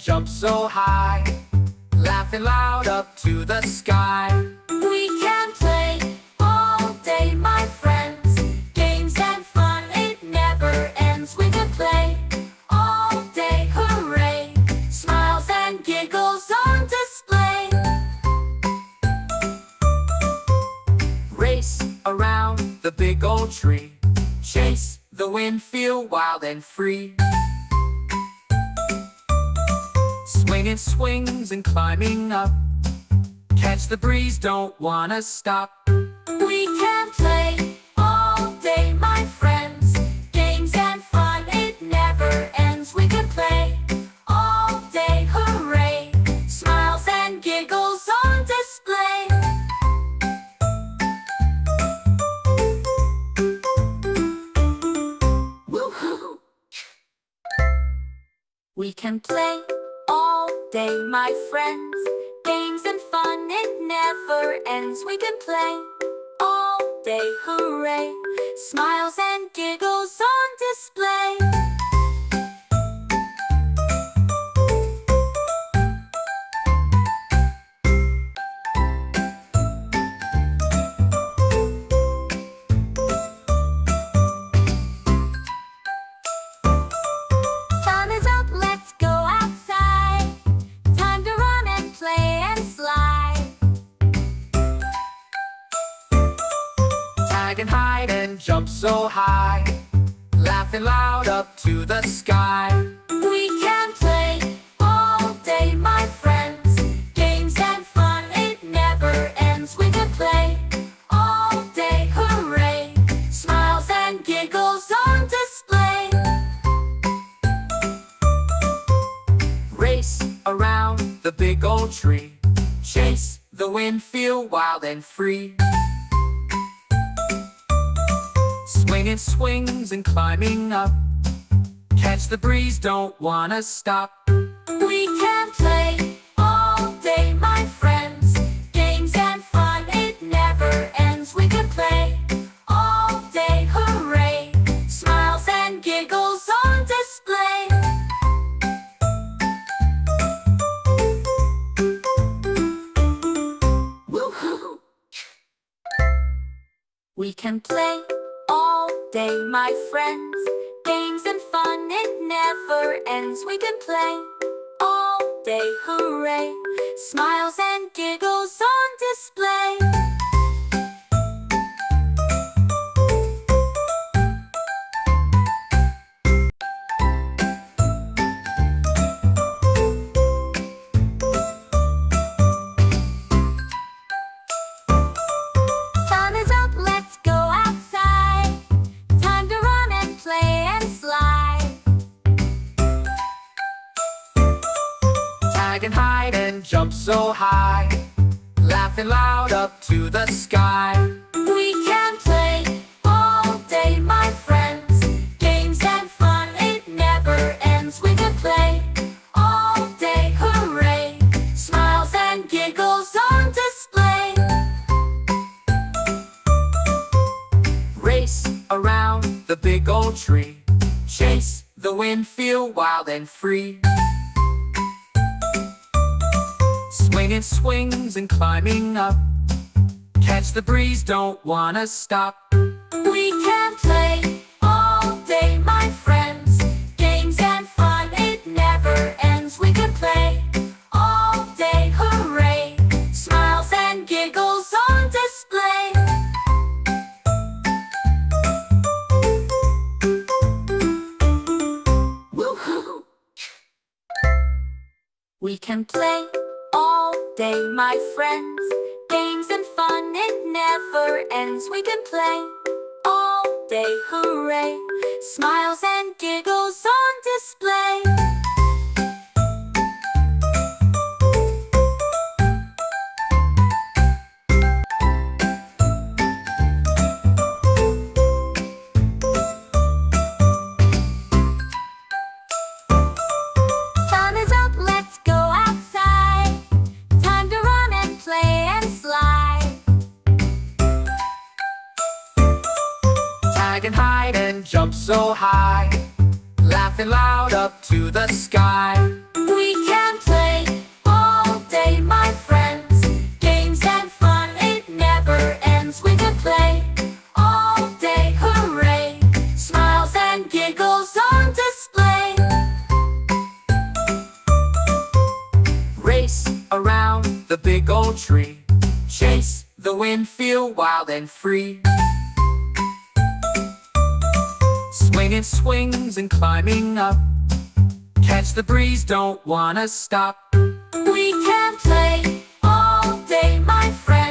jump so high, laughing loud up to the sky. We can play all day, my friends. Games and fun, it never ends. We can play all day, hooray. Smiles and giggles on display. Race around the big old tree, chase the wind, feel wild and free. Swinging swings and climbing up, catch the breeze, don't wanna stop. We can play all day, my friends. Games and fun, it never ends. We can play all day, hooray. Smiles and giggles on display. Woo-hoo! We can play all day, my friends. Games and fun, it never ends. We can play all day, hooray. Smiles and giggles on display. Sun is up, let's go outside. Time to run and play and slide. Tag and hide and jump so high, laughing loud up to the sky. We can play all day, my friends. Games and fun, it never ends. We can play all day, hooray. Smiles and giggles on display. Race around the big old tree, chase the wind, feel wild and free. Swinging swings and climbing up, catch the breeze, don't wanna stop. We can play all day, my friends. Games and fun, it never ends. We can play all day, hooray. Smiles and giggles on display. Woo-hoo! We can play all day, my friends. Games and fun, it never ends. We can play all day, hooray. Smiles and giggles on display. Sun is up, let's go outside. Time to run and play and slide. Tag and hide and jump so high, laughing loud up to the sky. We can play all day, my friends. Games and fun, it never ends. We can play all day, hooray. Smiles and giggles on display. Race around the big old tree, chase the wind, feel wild and free. Swinging swings and climbing up, catch the breeze, don't wanna stop. We can play all day, my friends. Games and fun, it never ends. We can play all day, hooray. Smiles and giggles on display. Woo-hoo! We can play all day, my friends. Games and fun, it never ends. We can play all day, hooray. Smiles and giggles on display. Sun is up, let's go outside. Time to run and play and slide. Tag and hide and jump so high, laughing loud up to the sky. We can ends, we could play all day, hooray! Smiles and giggles on display. Race around the big old tree, chase the wind, feel wild and free. Swinging swings and climbing up, catch the breeze, don't wanna stop. We can play all day, my friends.